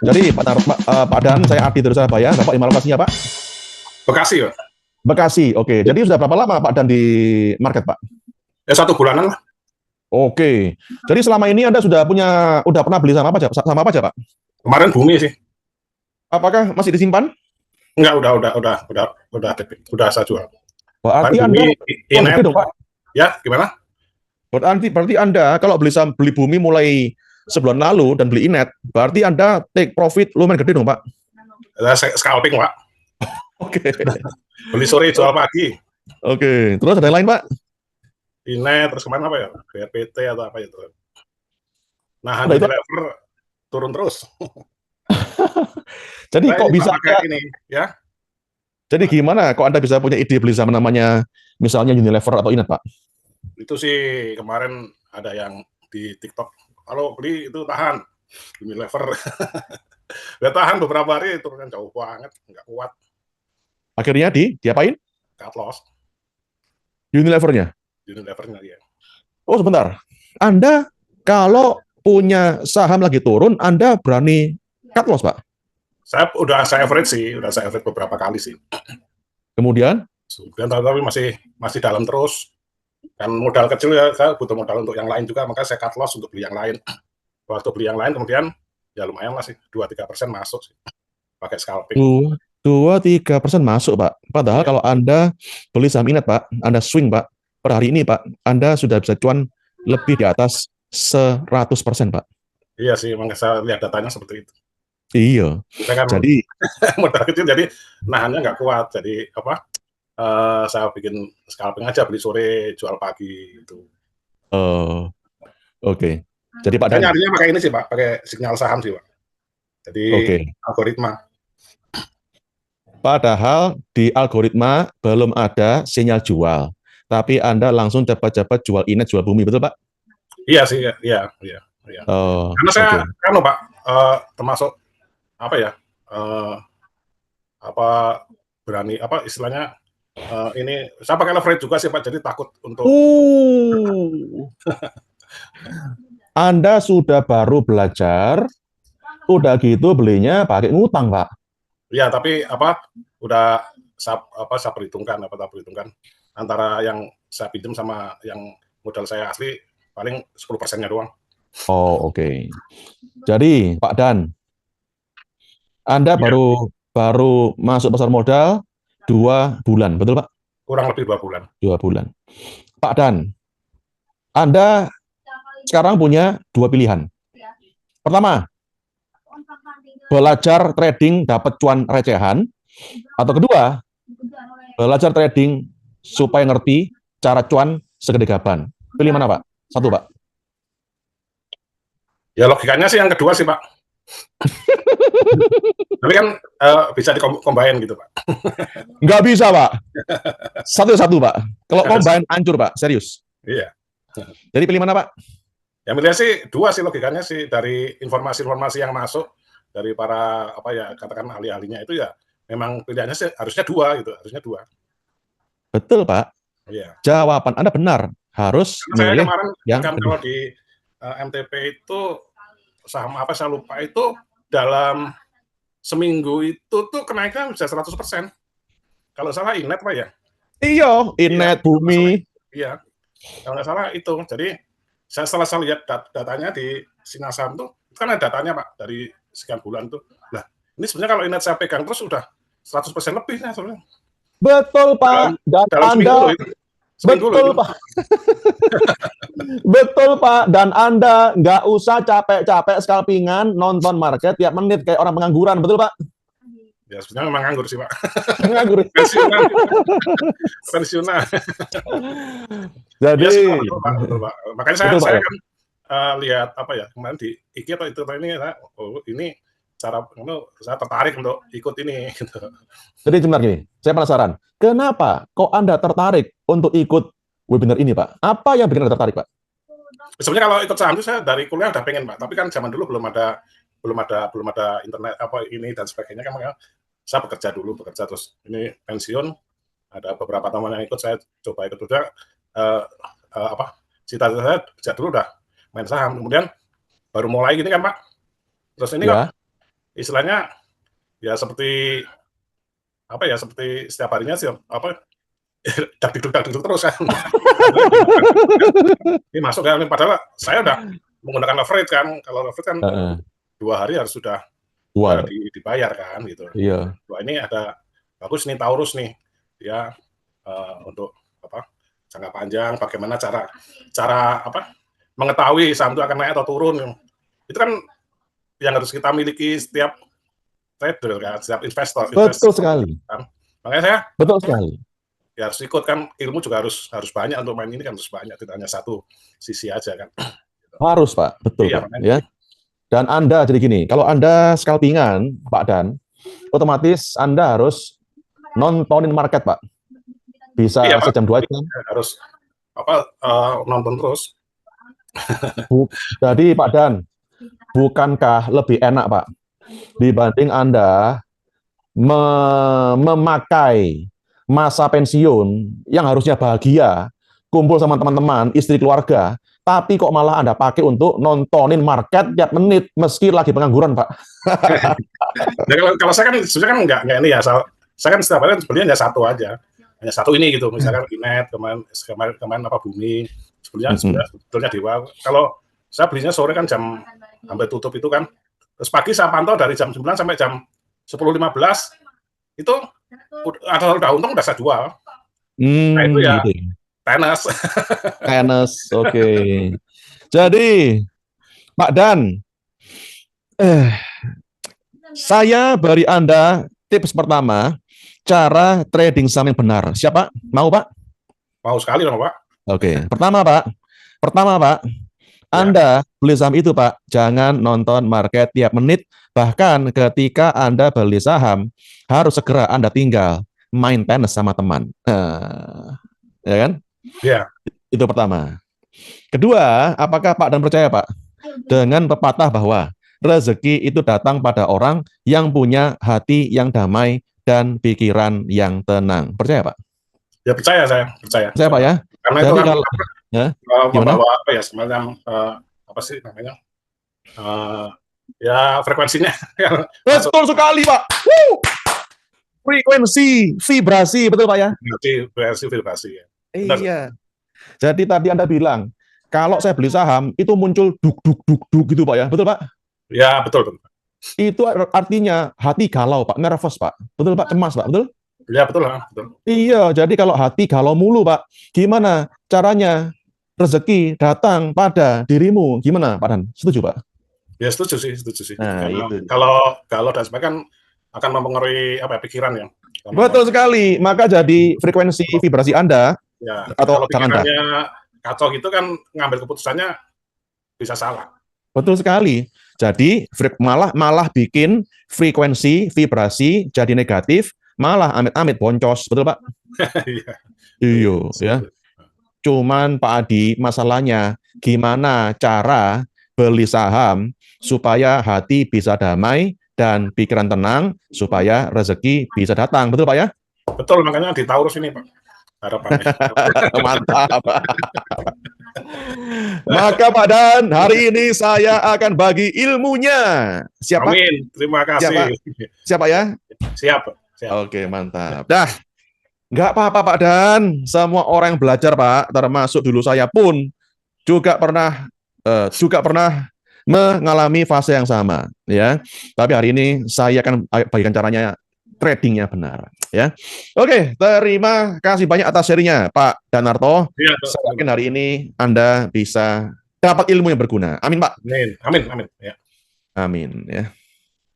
Jadi Pak Dan, saya Adi dari Surabaya. Bapak di mana lokasinya Pak? Bekasi, Pak. Bekasi. Oke. Jadi sudah berapa lama Pak Dan di market Pak? Ya 1 bulanan lah. Oke. Jadi selama ini Anda udah pernah beli sama apa aja? Sama apa aja Pak? Kemarin bumi sih. Apakah masih disimpan? Enggak, udah saya jual. Berarti Kemarin bumi, Anda uang gede Inet, dong Pak. ya gimana? Berarti Anda kalau beli bumi mulai sebulan lalu dan beli Inet, berarti Anda take profit lumayan gede dong Pak. Scalping, Pak. Oke. Beli sore, jual pagi. Oke. Terus ada yang lain Pak? Inet, terus kemana apa ya? BRPT atau apa itu. Nah, Udah itu. Unilever turun terus. Jadi Nah, kok ini bisa pakai ini, ya. Jadi gimana kok Anda bisa punya ide beli saham namanya misalnya Unilever atau Inet Pak? Itu sih kemarin ada yang di TikTok, kalau beli itu tahan. Unilever. Udah tahan beberapa hari, turunnya jauh banget, nggak kuat. Akhirnya diapain? Cut loss. Unilevernya. Unilevernya dia. Oh sebentar. Anda kalau punya saham lagi turun, Anda berani cut loss Pak? Saya average beberapa kali sih. Kemudian Tapi masih dalam terus. Kan modal kecil ya, saya butuh modal untuk yang lain juga, maka saya cut loss untuk beli yang lain. Waktu beli yang lain kemudian ya lumayan lah sih, 2-3% masuk sih, pakai scalping. 2-3% masuk Pak. Padahal Iya. kalau Anda beli saham Inet Pak, Anda swing Pak, per hari ini Pak, Anda sudah bisa cuan lebih di atas 100% Pak. Iya sih, emang saya lihat datanya seperti itu. Iya. Saya kan Jadi modal kecil, jadi nahannya nggak kuat. Jadi saya bikin scalping aja, beli sore, jual pagi gitu. oke. Jadi Pak Saya Dan, nyarinya pakai ini sih Pak, pakai sinyal saham sih Pak. Jadi oke. algoritma. Padahal di algoritma belum ada sinyal jual, tapi Anda langsung cepat-cepat jual Inet, jual bumi, betul Pak? Iya sih, iya. Oh, Karena saya oke. kan Pak, termasuk apa ya? Berani istilahnya, ini saya pakai leverage juga sih Pak, jadi takut untuk Anda sudah baru belajar, udah gitu belinya pakai ngutang, Pak. ya, tapi udah saya perhitungkan antara yang saya pinjam sama yang modal saya asli paling 10%-nya doang. Oh, oke. Jadi, Pak Dan, Anda Ya, baru masuk pasar modal 2 bulan, betul Pak? kurang lebih 2 bulan. 2 bulan. Pak Dan, Anda sekarang punya 2 pilihan. Pertama, belajar trading dapat cuan recehan, atau kedua, belajar trading supaya ngerti cara cuan segede gaban. Pilih mana Pak? Satu Pak. Ya logikanya sih yang kedua sih Pak. Tapi kan bisa dikombain gitu Pak. Nggak bisa Pak. Satu-satu Pak. Kalau combine hancur Pak, serius. Iya. Jadi pilih mana Pak? Yang pilih sih dua sih, logikanya sih dari informasi-informasi yang masuk dari para katakan ahli-ahlinya itu, ya memang pilihannya sih harusnya dua gitu, harusnya dua. Betul Pak. Iya. Jawaban Anda benar. Harus Karena saya milih kemarin yang kan kedua. kalau di MTP itu saham apa saya lupa, itu dalam seminggu itu tuh kenaikan bisa 100%. Kalau salah Inet Pak ya? Iya, Inet, Bumi. Iya. Kalau nggak salah itu. Jadi setelah saya lihat datanya di Sinasam tuh, kan ada datanya Pak dari sekian bulan tuh. Nah, ini sebenarnya kalau Inet saya pegang terus sudah 100% lebih ya sebenarnya. Betul Pak. Dan Dalam seminggu loh itu. Betul Pak. Betul Pak. Dan Anda nggak usah capek-capek scalpingan nonton market tiap menit kayak orang pengangguran, betul Pak? Ya sebenarnya memang nganggur sih Pak. Nganggur. Pensiunan. Jadi ya, betul, Pak. Makanya saya kan lihat kemarin di IG atau itu ini cara saya tertarik untuk ikut ini gitu. Jadi sebentar gini, saya penasaran. Kenapa kok Anda tertarik untuk ikut webinar ini, Pak? Apa yang bikin Anda tertarik, Pak? Sebenarnya kalau ikut saham itu saya dari kuliah udah pengen Pak, tapi kan zaman dulu belum ada internet ini dan sebagainya kan, makanya saya bekerja terus ini pensiun, ada beberapa teman yang ikut, saya coba ikut juga. Cita-cita saya sejak dulu udah main saham, kemudian baru mulai gini kan Pak, terus ini kok istilahnya ya seperti apa ya, seperti setiap harinya sih apa dak diduk terus kan. Ini masuk kan, padahal saya udah menggunakan leverage kan. Kalau leverage kan 2 hari harus sudah dibayar kan gitu. Iya. Wah, ini ada bagus nih Taurus nih. Dia untuk apa? Jangka panjang, bagaimana cara apa? Mengetahui saham itu akan naik atau turun. Itu kan yang harus kita miliki setiap trader kan, setiap investor. Betul sekali. Kan. Makanya saya betul sekali. Ya harus ikut kan, ilmu juga harus banyak untuk main ini kan, harus banyak, tidak hanya satu sisi aja kan. Harus Pak, betul iya, Pak. Ya. Dan Anda jadi gini, kalau Anda scalpingan Pak Dan, otomatis Anda harus nontonin market Pak. Bisa iya, sejam 2 jam. Harus apa nonton terus. Jadi Pak Dan, bukankah lebih enak Pak dibanding Anda memakai masa pensiun yang harusnya bahagia, kumpul sama teman-teman, istri, keluarga, tapi kok malah Anda pakai untuk nontonin market tiap menit meski lagi pengangguran, Pak? Ya, kalau saya kan sebenarnya kan enggak ini ya, saya kan setiap hari sebenarnya hanya satu aja, hanya satu ini gitu, misalkan Inet kemarin apa Bumi, sebetulnya Dewa. Kalau saya belinya sore kan jam sampai tutup itu kan, terus pagi saya pantau dari jam 9 sampai jam 10.15 itu udah untung udah saya jual. Nah itu ya gitu. Tenis, oke. Jadi Pak Dan, saya beri Anda tips pertama, cara trading saham yang benar. Siapa? Mau Pak? Mau sekali dong Pak. Oke. Pertama Pak, Anda beli saham itu Pak, jangan nonton market tiap menit. Bahkan ketika Anda beli saham, harus segera Anda tinggal main tenis sama teman. Ya kan? Iya. Itu pertama. Kedua, apakah Pak Dan percaya Pak dengan pepatah bahwa rezeki itu datang pada orang yang punya hati yang damai dan pikiran yang tenang? Percaya Pak? Ya percaya saya, percaya. Percaya Pak ya? Karena jadi itu kan ya, membawa apa ya semacam apa sih namanya? Ya frekuensinya. Betul sekali Pak. Frekuensi, vibrasi, betul Pak ya? Frekuensi, vibrasi ya. Iya. Jadi tadi Anda bilang, kalau saya beli saham, itu muncul duk gitu Pak ya, betul Pak? Ya, betul. Itu artinya hati galau Pak, nervous Pak. Betul Pak, cemas Pak, betul? Ya, betul lah. Betul. Iya, jadi kalau hati galau mulu Pak, gimana caranya rezeki datang pada dirimu? Gimana Pak Dan? Setuju Pak? Ya, setuju sih. Nah, kalau dan sebagainya akan mempengaruhi apa ya, pikiran ya. Betul sekali. Maka jadi frekuensi vibrasi Anda ya, atau kalau pikirannya kacau gitu kan ngambil keputusannya bisa salah. Betul sekali. Jadi malah bikin frekuensi vibrasi jadi negatif, malah amit-amit boncos, betul Pak? Iya, ya. Cuman Pak Adi, masalahnya gimana cara beli saham supaya hati bisa damai dan pikiran tenang supaya rezeki bisa datang, betul Pak ya? Betul, makanya di Taurus ini Pak. Harapannya. Mantap. Maka Pak Dan, hari ini saya akan bagi ilmunya. Siapa? Amin, terima kasih. Siapa ya? Siap. Oke, mantap. Dah, nggak apa-apa Pak Dan. Semua orang yang belajar Pak, termasuk dulu saya pun juga pernah mengalami fase yang sama, ya. Tapi hari ini saya akan bagikan caranya tradingnya benar, ya. Oke, terima kasih banyak atas serinya Pak Danarto. Ya, saya yakin hari ini Anda bisa dapat ilmu yang berguna. Amin Pak. Amin. Ya. Amin ya.